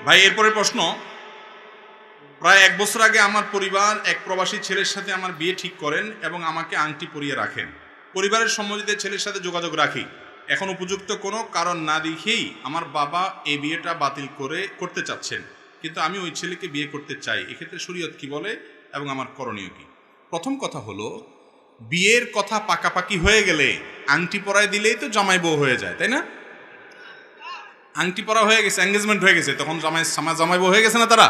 ভাই এরপরে প্রশ্ন, প্রায় 1 বছর আগে আমার পরিবার এক প্রবাসী ছেলের সাথে আমার বিয়ে ঠিক করেন এবং আমাকে আংটি পরিয়ে রাখেন। পরিবারের সম্মতিতে ছেলের সাথে যোগাযোগ রাখি। এখন উপযুক্ত কোনো কারণ না দেখেই আমার বাবা এই বিয়েটা বাতিল করতে চাচ্ছেন, কিন্তু আমি ওই ছেলেকে বিয়ে করতে চাই। এক্ষেত্রে শরীয়ত কি বলে এবং আমার করণীয় কি? প্রথম কথা হলো, বিয়ের কথা পাকাপাকি হয়ে গেলে আংটি পরায় দিলেই তো জামাই বউ হয়ে যায়, তাই না? আংটি পরা হয়ে গেছে, এঙ্গেজমেন্ট হয়ে গেছে, তখন জামাই বউ হয়ে গেছে না তারা?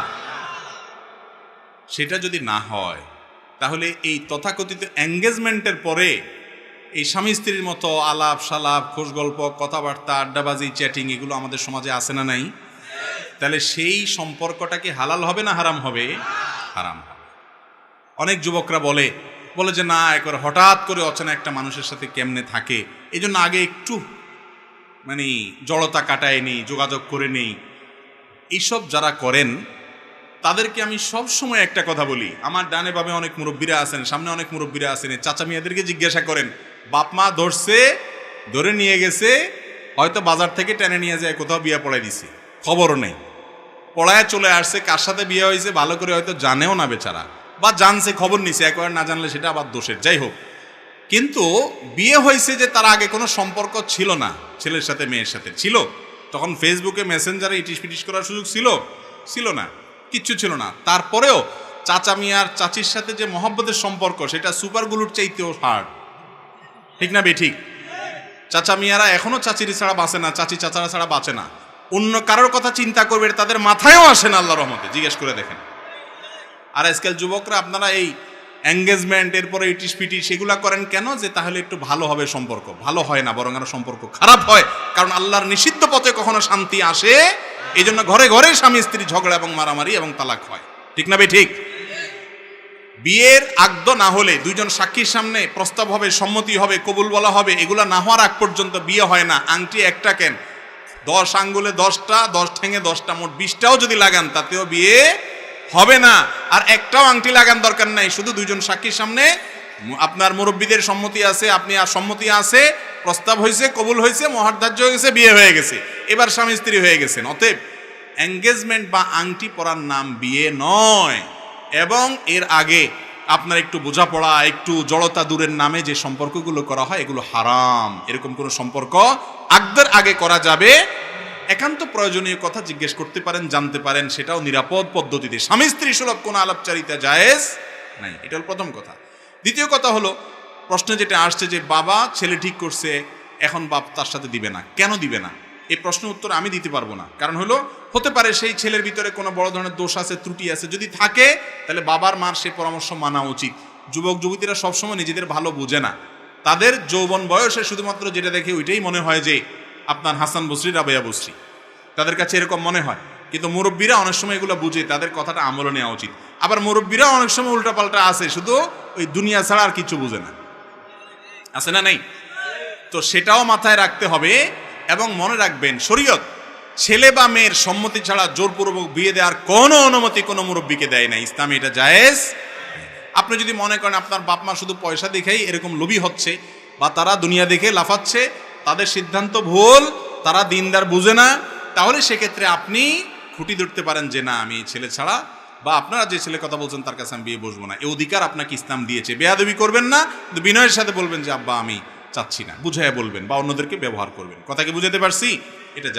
সেটা যদি না হয় তাহলে এই তথাকথিত এঙ্গেজমেন্টের পরে এই স্বামী স্ত্রীর মতো আলাপ সালাপ, খোশ গল্প, কথাবার্তা, আড্ডাবাজি, চ্যাটিং এগুলো আমাদের সমাজে আছে না নাই? তাহলে সেই সম্পর্কটা কি হালাল হবে না হারাম হবে? হারাম হবে। অনেক যুবকরা বলে যে না, একবার হঠাৎ করে অচেনা একটা মানুষের সাথে কেমনে থাকে, এই জন্য আগে একটু জড়তা কাটায় নেই, যোগাযোগ করে নেই। এইসব যারা করেন তাদেরকে আমি সব সময় একটা কথা বলি, আমার ডানে বামে অনেক মুরব্বীরা আছেন, সামনে অনেক মুরব্বীরা আছেন, চাচা মিয়াদেরকে জিজ্ঞাসা করেন, বাপ মা ধরে নিয়ে গেছে, হয়তো বাজার থেকে টেনে নিয়ে যায় কোথাও বিয়ে পড়াই দিছে, খবরও নেই, পড়ায় চলে আসছে, কার সাথে বিয়ে হয়েছে ভালো করে হয়তো জানেও না বেচারা, বা জানছে খবর নিছে, একবার না জানলে সেটা আবার দোষের, যাই হোক। কিন্তু বিয়ে হয়েছে যে তার আগে কোনো সম্পর্ক ছিল না, ছেলের সাথে মেয়ের সাথে ছিল, তখন ফেসবুকে মেসেঞ্জারে ইটিস পিটিস করার সুযোগ ছিল না, কিচ্ছু ছিল না। তারপরেও চাচা মিয়ার চাচির সাথে যে মহব্বতের সম্পর্ক, সেটা সুপারগুলোর চাইতেও হার্ড, ঠিক না বেঠিক? চাচা মিয়ারা এখনো চাচির ছাড়া বাঁচে না, চাচি চাচারা ছাড়া বাঁচে না। অন্য কারোর কথা চিন্তা করবে তাদের মাথায়ও আসে না, আল্লাহর রহমতে, জিজ্ঞেস করে দেখেন। আর আজকাল যুবকরা আপনারা এই এঙ্গেজমেন্ট, এরপরে ইটিস পিটিস সেগুলা করেন কেন? যে তাহলে একটু ভালো হবে সম্পর্ক। ভালো হয় না, বরং আরো সম্পর্ক খারাপ হয়, কারণ আল্লাহর নিষিদ্ধ পথে কখনো শান্তি আসে। এই জন্য ঘরে ঘরে স্বামী স্ত্রী ঝগড়া এবং মারামারি এবং তালাক হয়, ঠিক না ঠিক? বিয়ের আগদ না হলে, দুইজন সাক্ষীর সামনে প্রস্তাব হবে, সম্মতি হবে, কবুল বলা হবে, এগুলা না হওয়ার আগ পর্যন্ত বিয়ে হয় না। আংটি একটা কেন, 10 আঙ্গুলে 10টা, 10 ঠ্যাঙে 10টা, মোট 20টাও যদি লাগান তাতেও বিয়ে হবে না। আর একটাও আংটি লাগান দরকার নাই, শুধু দুইজন সাক্ষীর সামনে আপনার মুরব্বীদের সম্মতি আছে, আপনি আর সম্মতি আছে, প্রস্তাব হয়েছে, কবুল হয়েছে, মহার্ধার্য হয়ে গেছে, বিয়ে হয়ে গেছে, এবার স্বামী স্ত্রী হয়ে গেছেন। অতএব এঙ্গেজমেন্ট বা আংটি পরার নাম বিয়ে নয়। এবং এর আগে আপনার একটু বোঝাপড়া, একটু জড়তা দূরের নামে যে সম্পর্কগুলো করা হয় এগুলো হারাম। এরকম কোনো সম্পর্ক আগদের আগে করা যাবে। একান্ত প্রয়োজনীয় কথা জিজ্ঞেস করতে পারেন, জানতে পারেন, সেটাও নিরাপদ পদ্ধতিতে। স্বামী স্ত্রী সুলভ কোনো আলাপচারিতা জায়েজ নাই, এটা হল প্রথম কথা। দ্বিতীয় কথা হলো, প্রশ্নে যেটা আসছে যে বাবা ছেলে ঠিক করছে, এখন বাপ তার সাথে দিবে না, কেন দিবে না? এই প্রশ্নের উত্তর আমি দিতে পারবো না। কারণ হলো, হতে পারে সেই ছেলের ভিতরে কোনো বড় ধরনের দোষ আছে, ত্রুটি আছে, যদি থাকে তাহলে বাবার মার সেই পরামর্শ মানা উচিত। যুবক যুবতীরা সবসময় নিজেদের ভালো বোঝে না, তাদের যৌবন বয়সে শুধুমাত্র যেটা দেখে ওইটাই মনে হয় যে আপনার হাসান বসরি, রাবেয়া বসরি, তাদের কাছে এরকম মনে হয়। কিন্তু মুরব্বীরা অনেক সময় এগুলো বুঝে, তাদের কথাটা আমলে নেওয়া উচিত। আবার মুরব্বীরা অনেক সময় উল্টাপাল্টা আছে, শুধু ওই দুনিয়া ছাড়া আর কিছু বুঝে না, আছে না নেই? তো সেটাও মাথায় রাখতে হবে। এবং মনে রাখবেন, শরীয়ত ছেলে বা মেয়ের সম্মতি ছাড়া জোরপূর্বক বিয়ে দেওয়ার কোনো অনুমতি কোনো মুরব্বীকে দেয় না। ইসলামে এটা জায়েজ। আপনি যদি মনে করেন আপনার বাপ মা শুধু পয়সা দেখেই এরকম লোভী হচ্ছে, বা তারা দুনিয়া দেখে লাফাচ্ছে, তাদের সিদ্ধান্ত ভুল, তারা দিনদার বুঝে না, তাহলে সেক্ষেত্রে আপনি খুঁটি ধরতে পারেন যে না, আমি ছেলে ছাড়া, বা আপনারা যে ছেলে কথা বলছেন তার কাছে আমি বিয়ে বসবো না। এই অধিকার আপনাকে ইসলাম দিয়েছে। বেয়াদবি করবেন না, কিন্তু বিনয়ের সাথে বলবেন যে আব্বা আমি চাচ্ছি না, বুঝাইয়া বলবেন, বা অন্যদেরকে ব্যবহার করবেন। কথা কি বুঝাতে পারছি? এটা যায়।